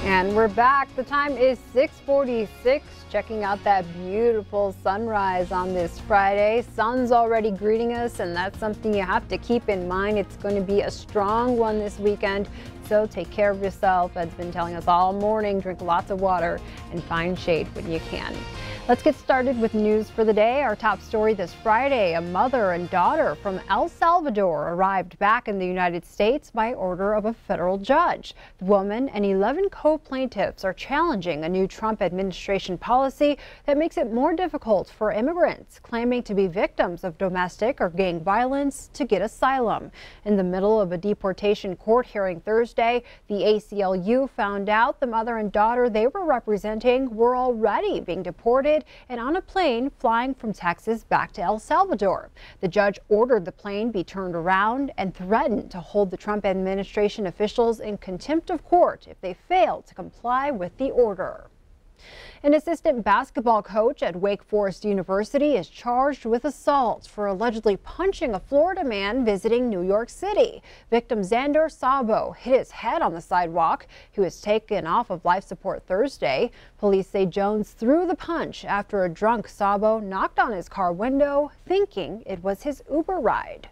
And we're back. The time is 6:46. Checking out that beautiful sunrise on this Friday. Sun's already greeting us, and that's something you have to keep in mind. It's going to be a strong one this weekend, so take care of yourself. Ed's been telling us all morning, drink lots of water and find shade when you can. Let's get started with news for the day. Our top story this Friday, a mother and daughter from El Salvador arrived back in the United States by order of a federal judge. The woman and 11 co-plaintiffs are challenging a new Trump administration policy that makes it more difficult for immigrants claiming to be victims of domestic or gang violence to get asylum. In the middle of a deportation court hearing Thursday, the ACLU found out the mother and daughter they were representing were already being deported and on a plane flying from Texas back to El Salvador. The judge ordered the plane be turned around and threatened to hold the Trump administration officials in contempt of court if they failed to comply with the order. An assistant basketball coach at Wake Forest University is charged with assault for allegedly punching a Florida man visiting New York City. Victim Xander Sabo hit his head on the sidewalk. He was taken off of life support Thursday. Police say Jones threw the punch after a drunk Sabo knocked on his car window, thinking it was his Uber ride.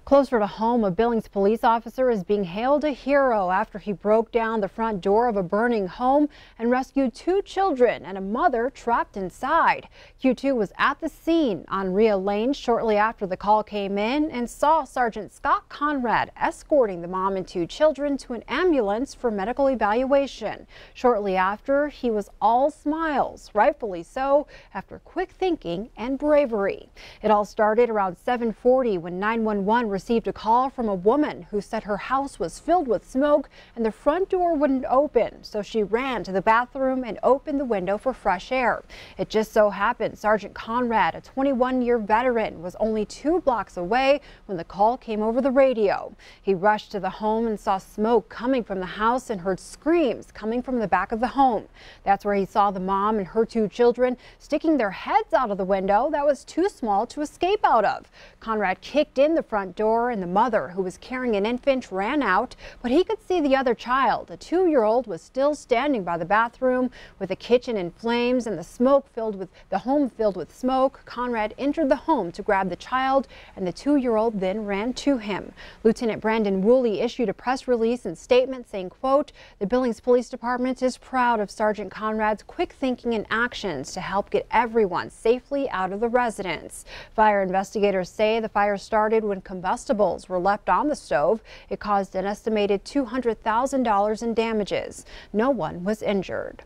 Closer to home, a Billings police officer is being hailed a hero after he broke down the front door of a burning home and rescued 2 children and a mother trapped inside. Q2 was at the scene on Rhea Lane shortly after the call came in and saw Sergeant Scott Conrad escorting the mom and 2 children to an ambulance for medical evaluation. Shortly after, he was all smiles, rightfully so, after quick thinking and bravery. It all started around 7:40 when 911 received a call from a woman who said her house was filled with smoke and the front door wouldn't open, so she ran to the bathroom and opened the window for fresh air. It just so happened Sergeant Conrad, a 21-year veteran, was only 2 blocks away when the call came over the radio. He rushed to the home and saw smoke coming from the house and heard screams coming from the back of the home. That's where he saw the mom and her 2 children sticking their heads out of the window that was too small to escape out of. Conrad kicked in the front door and the mother, who was carrying an infant, ran out, but he could see the other child. A 2-year-old was still standing by the bathroom with the kitchen in flames and the home filled with smoke. Conrad entered the home to grab the child, and the 2-year-old then ran to him. Lieutenant Brandon Woolley issued a press release and statement saying, quote, "The Billings Police Department is proud of Sergeant Conrad's quick thinking and actions to help get everyone safely out of the residence." Fire investigators say the fire started when combustibles were left on the stove. It caused an estimated $200,000 in damages. No one was injured.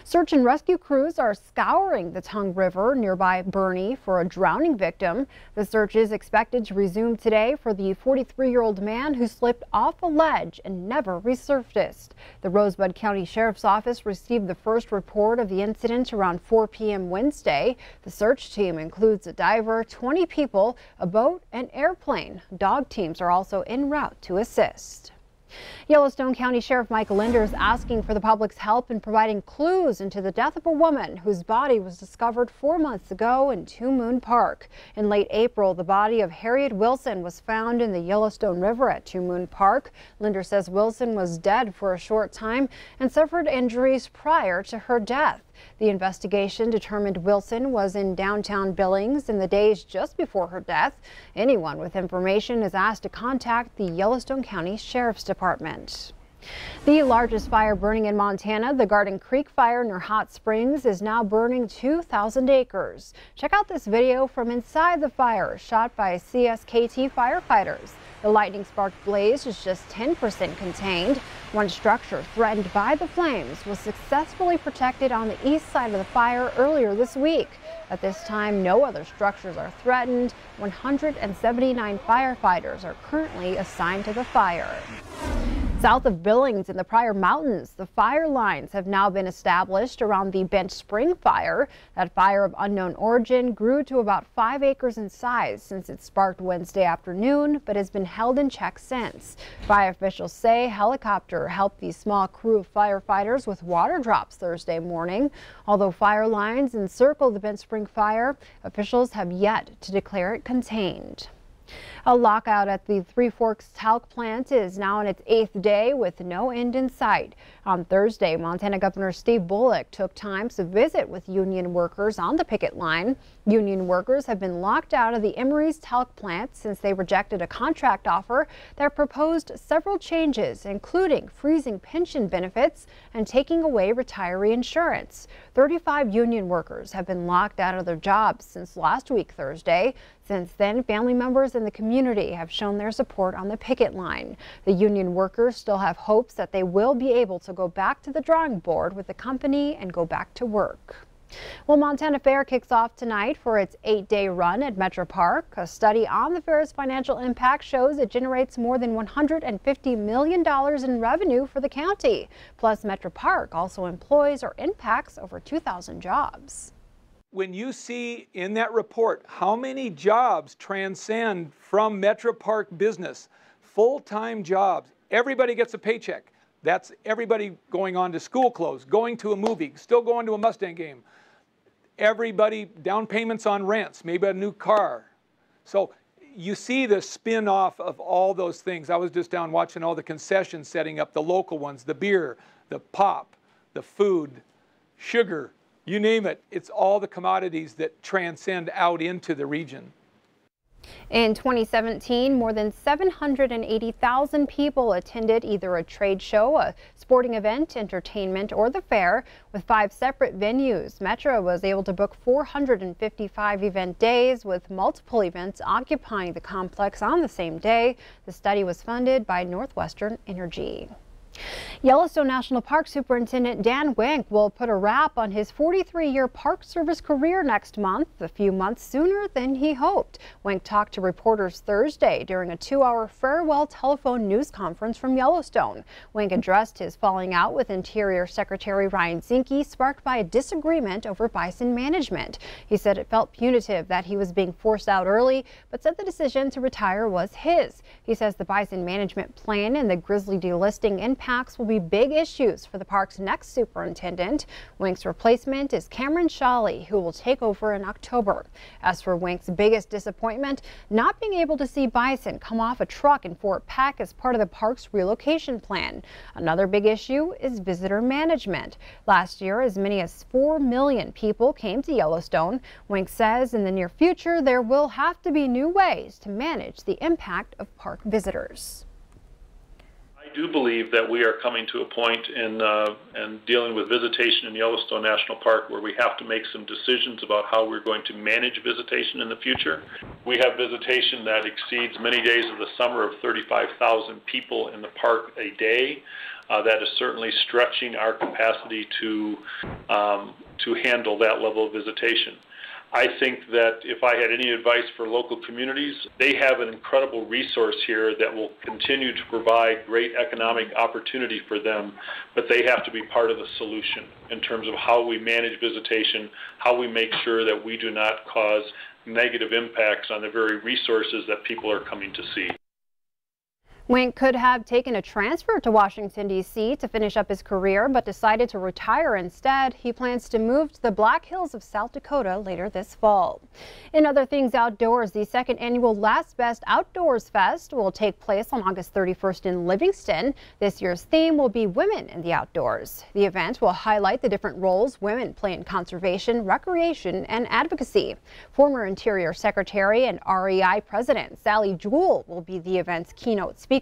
Search and rescue crews are scouring the Tongue River nearby Bernie for a drowning victim. The search is expected to resume today for the 43-year-old man who slipped off a ledge and never resurfaced. The Rosebud County Sheriff's Office received the first report of the incident around 4 p.m. Wednesday. The search team includes a diver, 20 people, a boat, and airplane. Dog teams are also en route to assist. Yellowstone County Sheriff Mike Linder is asking for the public's help in providing clues into the death of a woman whose body was discovered 4 months ago in Two Moon Park. In late April, the body of Harriet Wilson was found in the Yellowstone River at Two Moon Park. Linder says Wilson was dead for a short time and suffered injuries prior to her death. The investigation determined Wilson was in downtown Billings in the days just before her death. Anyone with information is asked to contact the Yellowstone County Sheriff's Department. The largest fire burning in Montana, the Garden Creek Fire near Hot Springs, is now burning 2,000 acres. Check out this video from inside the fire, shot by CSKT firefighters. The lightning-sparked blaze is just 10% contained. One structure threatened by the flames was successfully protected on the east side of the fire earlier this week. At this time, no other structures are threatened. 179 firefighters are currently assigned to the fire. South of Billings in the Pryor Mountains, the fire lines have now been established around the Bench Spring fire. That fire of unknown origin grew to about 5 acres in size since it sparked Wednesday afternoon, but has been held in check since. Fire officials say a helicopter helped the small crew of firefighters with water drops Thursday morning. Although fire lines encircle the Bench Spring fire, officials have yet to declare it contained. A lockout at the Three Forks talc plant is now on its 8th day with no end in sight. On Thursday, Montana Governor Steve Bullock took time to visit with union workers on the picket line. Union workers have been locked out of the Emery's talc plant since they rejected a contract offer that proposed several changes, including freezing pension benefits and taking away retiree insurance. 35 union workers have been locked out of their jobs since last week Thursday. Since then, family members in the community have shown their support on the picket line. The union workers still have hopes that they will be able to go back to the drawing board with the company and go back to work. Well, Montana Fair kicks off tonight for its 8-day run at Metro Park. A study on the fair's financial impact shows it generates more than $150 million in revenue for the county. Plus, Metro Park also employs or impacts over 2,000 jobs. When you see in that report how many jobs transcend from Metro Park business, full-time jobs, everybody gets a paycheck. That's everybody going on to school clothes, going to a movie, still going to a Mustang game. Everybody, down payments on rents, maybe a new car. So you see the spin-off of all those things. I was just down watching all the concessions setting up, the local ones, the beer, the pop, the food, sugar, you name it. It's all the commodities that transcend out into the region. In 2017, more than 780,000 people attended either a trade show, a sporting event, entertainment, or the fair. With 5 separate venues, Metro was able to book 455 event days, with multiple events occupying the complex on the same day. The study was funded by Northwestern Energy. Yellowstone National Park Superintendent Dan Wenk will put a wrap on his 43-year Park Service career next month, a few months sooner than he hoped. Wenk talked to reporters Thursday during a 2-hour farewell telephone news conference from Yellowstone. Wenk addressed his falling out with Interior Secretary Ryan Zinke, sparked by a disagreement over bison management. He said it felt punitive that he was being forced out early, but said the decision to retire was his. He says the bison management plan and the grizzly delisting impacts will be big issues for the park's next superintendent. Wenk's replacement is Cameron Shawley, who will take over in October. As for Wenk's biggest disappointment, not being able to see bison come off a truck in Fort Peck as part of the park's relocation plan. Another big issue is visitor management. Last year, as many as 4 million people came to Yellowstone. Wenk says in the near future, there will have to be new ways to manage the impact of park visitors. I do believe that we are coming to a point in dealing with visitation in Yellowstone National Park where we have to make some decisions about how we're going to manage visitation in the future. We have visitation that exceeds many days of the summer of 35,000 people in the park a day. That is certainly stretching our capacity to handle that level of visitation. I think that if I had any advice for local communities, they have an incredible resource here that will continue to provide great economic opportunity for them, but they have to be part of the solution in terms of how we manage visitation, how we make sure that we do not cause negative impacts on the very resources that people are coming to see. Wenk could have taken a transfer to Washington, D.C. to finish up his career, but decided to retire instead. He plans to move to the Black Hills of South Dakota later this fall. In other things outdoors, the 2nd annual Last Best Outdoors Fest will take place on August 31st in Livingston. This year's theme will be Women in the Outdoors. The event will highlight the different roles women play in conservation, recreation, and advocacy. Former Interior Secretary and REI President Sally Jewell will be the event's keynote speaker.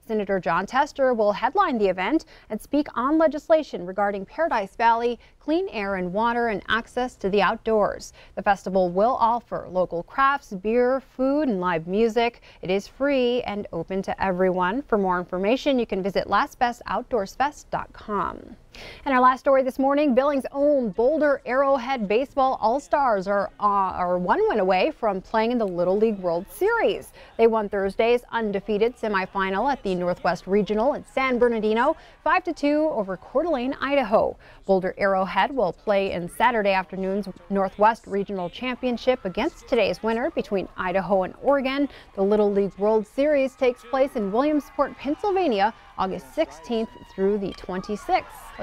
Senator John Tester will headline the event and speak on legislation regarding Paradise Valley, clean air and water, and access to the outdoors. The festival will offer local crafts, beer, food, and live music. It is free and open to everyone. For more information, you can visit lastbestoutdoorsfest.com. And our last story this morning, Billings' own Boulder Arrowhead Baseball All-Stars are 1 win away from playing in the Little League World Series. They won Thursday's undefeated semifinal at the Northwest Regional in San Bernardino, 5-2 over Coeur d'Alene, Idaho. Boulder Arrowhead will play in Saturday afternoon's Northwest Regional Championship against today's winner between Idaho and Oregon. The Little League World Series takes place in Williamsport, Pennsylvania, August 16th through the 26th.